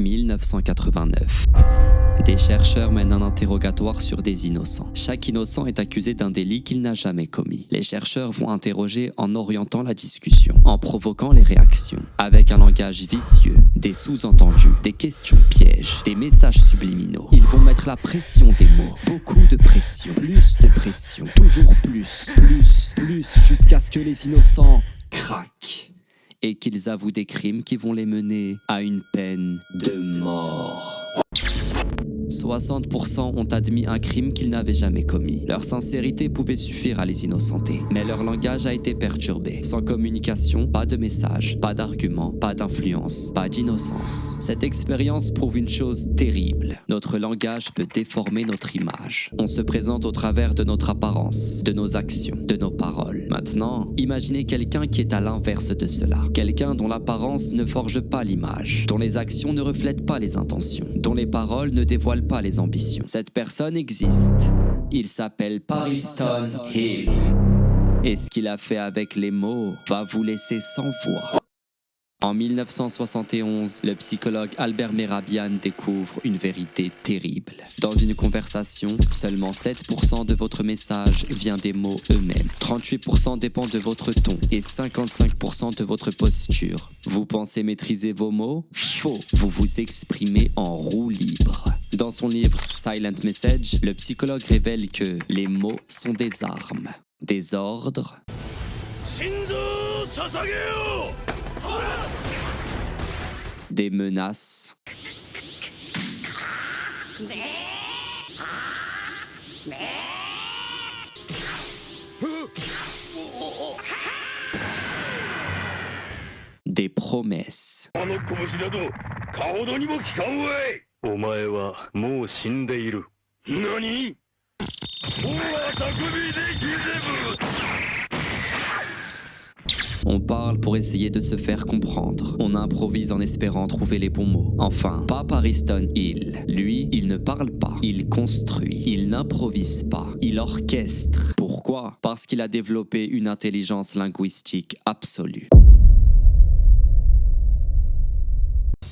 1989. Des chercheurs mènent un interrogatoire sur des innocents. Chaque innocent est accusé d'un délit qu'il n'a jamais commis. Les chercheurs vont interroger en orientant la discussion, en provoquant les réactions, avec un langage vicieux, des sous-entendus, des questions pièges, des messages subliminaux. Ils vont mettre la pression des mots, beaucoup de pression, plus de pression, toujours plus, jusqu'à ce que les innocents craquent et qu'ils avouent des crimes qui vont les mener à une peine de mort. 60% ont admis un crime qu'ils n'avaient jamais commis. Leur sincérité pouvait suffire à les innocenter, mais leur langage a été perturbé. Sans communication, pas de message, pas d'argument, pas d'influence, pas d'innocence. Cette expérience prouve une chose terrible. Notre langage peut déformer notre image. On se présente au travers de notre apparence, de nos actions, de nos paroles. Maintenant, imaginez quelqu'un qui est à l'inverse de cela. Quelqu'un dont l'apparence ne forge pas l'image, dont les actions ne reflètent pas les intentions, dont les paroles ne dévoilent pas les ambitions. Cette personne existe. Il s'appelle Pariston Hill. Et ce qu'il a fait avec les mots va vous laisser sans voix. En 1971, le psychologue Albert Mehrabian découvre une vérité terrible. Dans une conversation, seulement 7% de votre message vient des mots eux-mêmes. 38% dépend de votre ton et 55% de votre posture. Vous pensez maîtriser vos mots? Faux! Vous vous exprimez en roue libre. Dans son livre Silent Message, le psychologue révèle que les mots sont des armes, des ordres, des menaces, des promesses. お前はもう死んでいる。何？On parle pour essayer de se faire comprendre. On improvise en espérant trouver les bons mots. Enfin, pas Pariston Hill. Lui, il ne parle pas. Il construit. Il n'improvise pas. Il orchestre. Pourquoi? Parce qu'il a développé une intelligence linguistique absolue.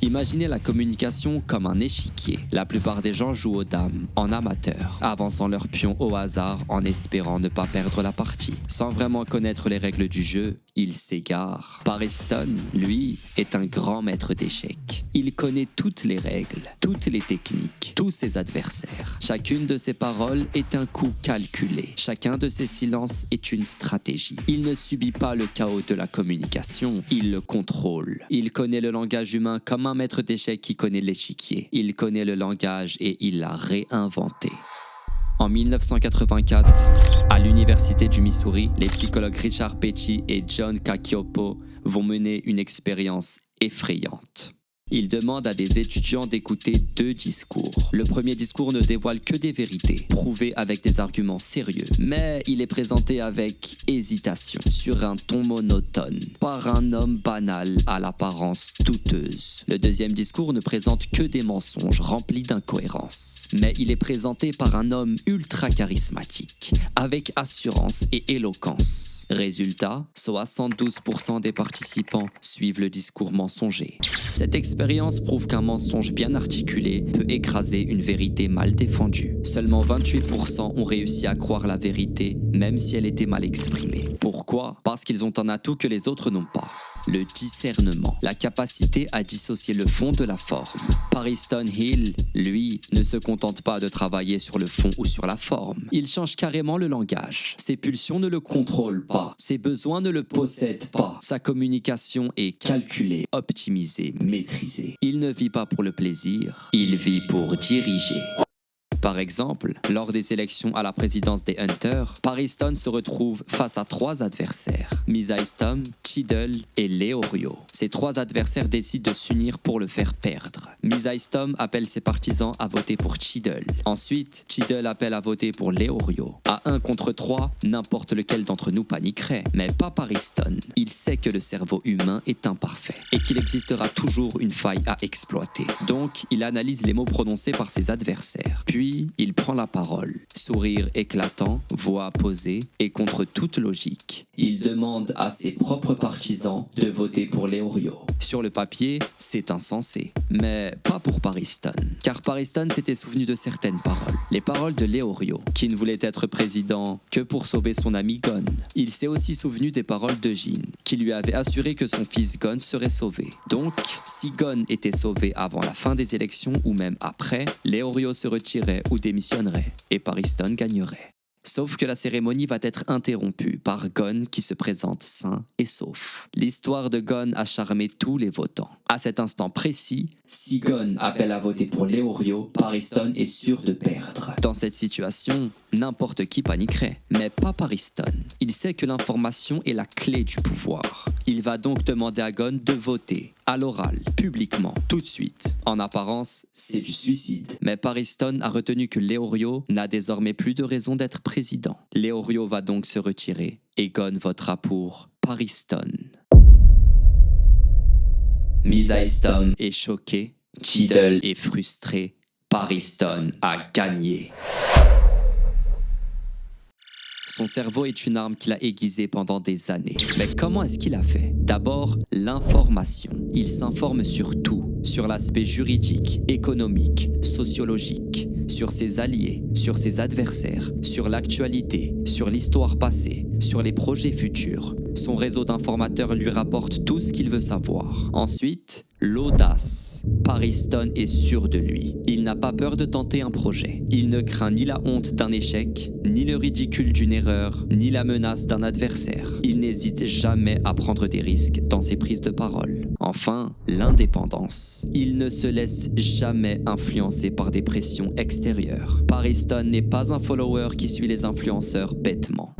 Imaginez la communication comme un échiquier. La plupart des gens jouent aux dames, en amateur, avançant leurs pions au hasard en espérant ne pas perdre la partie. Sans vraiment connaître les règles du jeu, ils s'égarent. Pariston, lui, est un grand maître d'échecs. Il connaît toutes les règles, toutes les techniques, tous ses adversaires. Chacune de ses paroles est un coup calculé. Chacun de ses silences est une stratégie. Il ne subit pas le chaos de la communication, il le contrôle. Il connaît le langage humain comme un maître d'échecs qui connaît l'échiquier. Il connaît le langage et il l'a réinventé. En 1984, à l'Université du Missouri, les psychologues Richard Petty et John Cacioppo vont mener une expérience effrayante. Ils demandent à des étudiants d'écouter 2 discours. Le premier discours ne dévoile que des vérités, prouvées avec des arguments sérieux, mais il est présenté avec hésitation, sur un ton monotone, par un homme banal à l'apparence douteuse. Le deuxième discours ne présente que des mensonges remplis d'incohérences, mais il est présenté par un homme ultra charismatique, avec assurance et éloquence. Résultat, 72% des participants suivent le discours mensonger. Cette expérience prouve qu'un mensonge bien articulé peut écraser une vérité mal défendue. Seulement 28% ont réussi à croire la vérité, même si elle était mal exprimée. Pourquoi? Parce qu'ils ont un atout que les autres n'ont pas. Le discernement, la capacité à dissocier le fond de la forme. Pariston Hill, lui, ne se contente pas de travailler sur le fond ou sur la forme. Il change carrément le langage. Ses pulsions ne le contrôlent pas. Ses besoins ne le possèdent pas. Sa communication est calculée, optimisée, maîtrisée. Il ne vit pas pour le plaisir, il vit pour diriger. Par exemple, lors des élections à la présidence des Hunters, Pariston se retrouve face à 3 adversaires, Misaistom, Cheadle et Leorio. Ces 3 adversaires décident de s'unir pour le faire perdre. Misaistom appelle ses partisans à voter pour Cheadle. Ensuite, Cheadle appelle à voter pour Leorio. À 1 contre 3, n'importe lequel d'entre nous paniquerait, mais pas Pariston. Il sait que le cerveau humain est imparfait et qu'il existera toujours une faille à exploiter. Donc, il analyse les mots prononcés par ses adversaires. Puis, Puis, il prend la parole. Sourire éclatant, voix posée et contre toute logique. Il demande à ses propres partisans de voter pour Leorio. Sur le papier, c'est insensé. Mais pas pour Pariston. Car Pariston s'était souvenu de certaines paroles. Les paroles de Leorio, qui ne voulait être président que pour sauver son ami Gon. Il s'est aussi souvenu des paroles de Jin, qui lui avait assuré que son fils Gon serait sauvé. Donc, si Gon était sauvé avant la fin des élections ou même après, Leorio se retirait ou démissionnerait, et Pariston gagnerait. Sauf que la cérémonie va être interrompue par Gon qui se présente sain et sauf. L'histoire de Gon a charmé tous les votants. À cet instant précis, si Gon appelle à voter pour Leorio, Pariston est sûr de perdre. Dans cette situation, n'importe qui paniquerait, mais pas Pariston. Il sait que l'information est la clé du pouvoir. Il va donc demander à Gon de voter, à l'oral, publiquement, tout de suite. En apparence, c'est du suicide. Mais Pariston a retenu que Leorio n'a désormais plus de raison d'être président. Leorio va donc se retirer et Gon votera pour Pariston. Misaistom est choqué, Cheadle est frustré, Pariston a gagné. Son cerveau est une arme qu'il a aiguisée pendant des années. Mais comment est-ce qu'il a fait? D'abord, l'information. Il s'informe sur tout, sur l'aspect juridique, économique, sociologique, sur ses alliés, sur ses adversaires, sur l'actualité, sur l'histoire passée, sur les projets futurs. Son réseau d'informateurs lui rapporte tout ce qu'il veut savoir. Ensuite, l'audace. Pariston est sûr de lui. Il n'a pas peur de tenter un projet. Il ne craint ni la honte d'un échec, ni le ridicule d'une erreur, ni la menace d'un adversaire. Il n'hésite jamais à prendre des risques dans ses prises de parole. Enfin, l'indépendance. Il ne se laisse jamais influencer par des pressions extérieures. Pariston n'est pas un follower qui suit les influenceurs bêtement.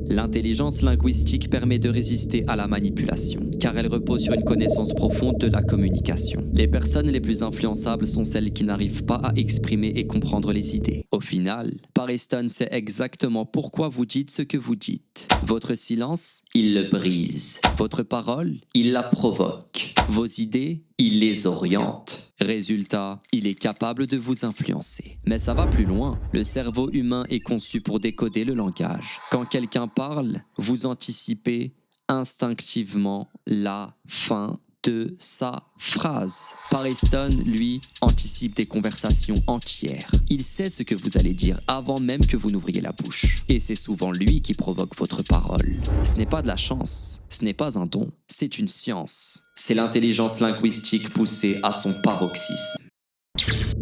L'intelligence linguistique permet de résister à la manipulation, car elle repose sur une connaissance profonde de la communication. Les personnes les plus influençables sont celles qui n'arrivent pas à exprimer et comprendre les idées. Au final, Pariston sait exactement pourquoi vous dites ce que vous dites. Votre silence, il le brise. Votre parole, il la provoque. Vos idées, il les oriente. Résultat, il est capable de vous influencer. Mais ça va plus loin. Le cerveau humain est conçu pour décoder le langage. Quand quelqu'un parle, vous anticipez instinctivement la fin de sa phrase. Pariston, lui, anticipe des conversations entières. Il sait ce que vous allez dire avant même que vous n'ouvriez la bouche. Et c'est souvent lui qui provoque votre parole. Ce n'est pas de la chance, ce n'est pas un don, c'est une science. C'est l'intelligence linguistique poussée à son paroxysme.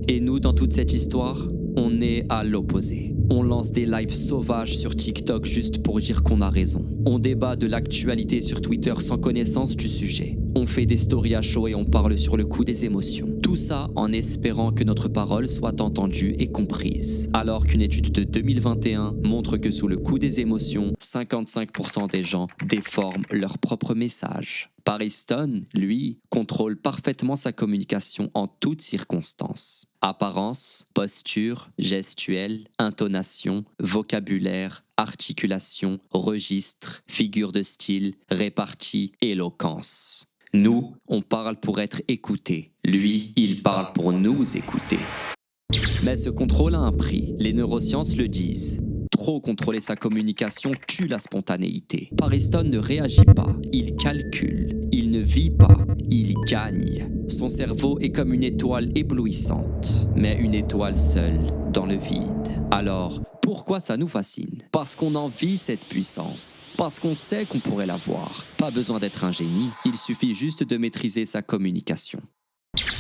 Et nous, dans toute cette histoire, on est à l'opposé. On lance des lives sauvages sur TikTok juste pour dire qu'on a raison. On débat de l'actualité sur Twitter sans connaissance du sujet. On fait des stories à chaud et on parle sur le coup des émotions. Tout ça en espérant que notre parole soit entendue et comprise. Alors qu'une étude de 2021 montre que sous le coup des émotions, 55% des gens déforment leur propre message. Pariston, lui, contrôle parfaitement sa communication en toutes circonstances. Apparence, posture, gestuelle, intonation, vocabulaire, articulation, registre, figure de style, répartie, éloquence. Nous, on parle pour être écoutés. Lui, il parle pour nous écouter. Mais ce contrôle a un prix. Les neurosciences le disent. Trop contrôler sa communication tue la spontanéité. Pariston ne réagit pas, il calcule. Il ne vit pas, il gagne. Son cerveau est comme une étoile éblouissante, mais une étoile seule dans le vide. Alors, pourquoi ça nous fascine? Parce qu'on envie cette puissance, parce qu'on sait qu'on pourrait l'avoir. Pas besoin d'être un génie, il suffit juste de maîtriser sa communication.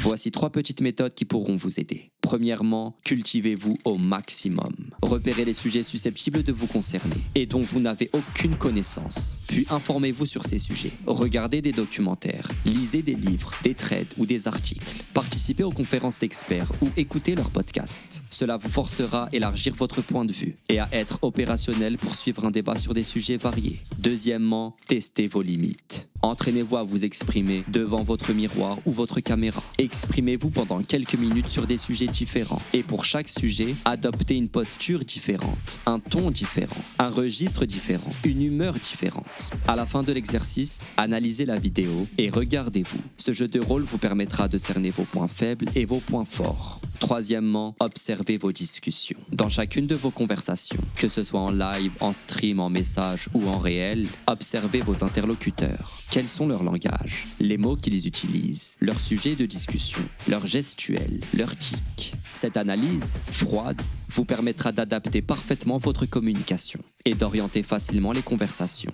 Voici 3 petites méthodes qui pourront vous aider. Premièrement, cultivez-vous au maximum. Repérez les sujets susceptibles de vous concerner et dont vous n'avez aucune connaissance. Puis informez-vous sur ces sujets. Regardez des documentaires, lisez des livres, des threads ou des articles. Participez aux conférences d'experts ou écoutez leurs podcasts. Cela vous forcera à élargir votre point de vue et à être opérationnel pour suivre un débat sur des sujets variés. Deuxièmement, testez vos limites. Entraînez-vous à vous exprimer devant votre miroir ou votre caméra. Exprimez-vous pendant quelques minutes sur des sujets différents. Et pour chaque sujet, adoptez une posture différente, un ton différent, un registre différent, une humeur différente. À la fin de l'exercice, analysez la vidéo et regardez-vous. Ce jeu de rôle vous permettra de cerner vos points faibles et vos points forts. Troisièmement, observez vos discussions. Dans chacune de vos conversations, que ce soit en live, en stream, en message ou en réel, observez vos interlocuteurs. Quels sont leurs langages, les mots qu'ils utilisent, leurs sujets de discussion, leurs gestuels, leurs tics. Cette analyse, froide, vous permettra d'adapter parfaitement votre communication et d'orienter facilement les conversations.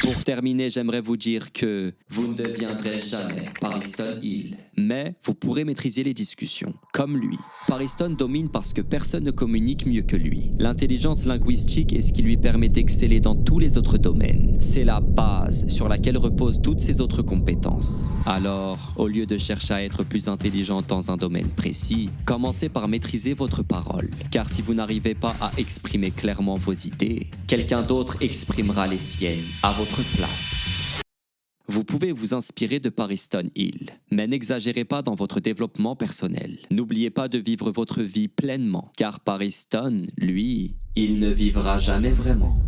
Pour terminer, j'aimerais vous dire que vous ne deviendrez jamais Pariston Hill, mais vous pourrez maîtriser les discussions, comme lui. Pariston domine parce que personne ne communique mieux que lui. L'intelligence linguistique est ce qui lui permet d'exceller dans tous les autres domaines. C'est la base sur laquelle reposent toutes ses autres compétences. Alors, au lieu de chercher à être plus intelligent dans un domaine précis, commencez par maîtriser votre parole. Car si vous n'arrivez pas à exprimer clairement vos idées, quelqu'un d'autre exprimera les siennes à votre place. Vous pouvez vous inspirer de Pariston Hill, mais n'exagérez pas dans votre développement personnel. N'oubliez pas de vivre votre vie pleinement, car Pariston, lui, il ne vivra jamais vraiment.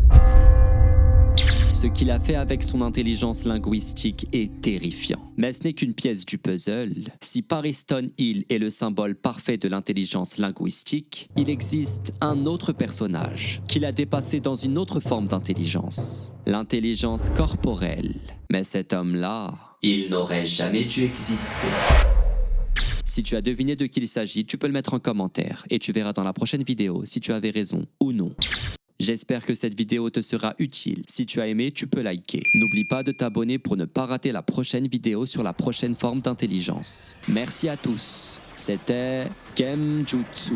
Ce qu'il a fait avec son intelligence linguistique est terrifiant. Mais ce n'est qu'une pièce du puzzle. Si Pariston Hill est le symbole parfait de l'intelligence linguistique, il existe un autre personnage qu'il a dépassé dans une autre forme d'intelligence, l'intelligence corporelle. Mais cet homme-là, il n'aurait jamais dû exister. Si tu as deviné de qui il s'agit, tu peux le mettre en commentaire et tu verras dans la prochaine vidéo si tu avais raison ou non. J'espère que cette vidéo te sera utile. Si tu as aimé, tu peux liker. N'oublie pas de t'abonner pour ne pas rater la prochaine vidéo sur la prochaine forme d'intelligence. Merci à tous. C'était Genjutsu.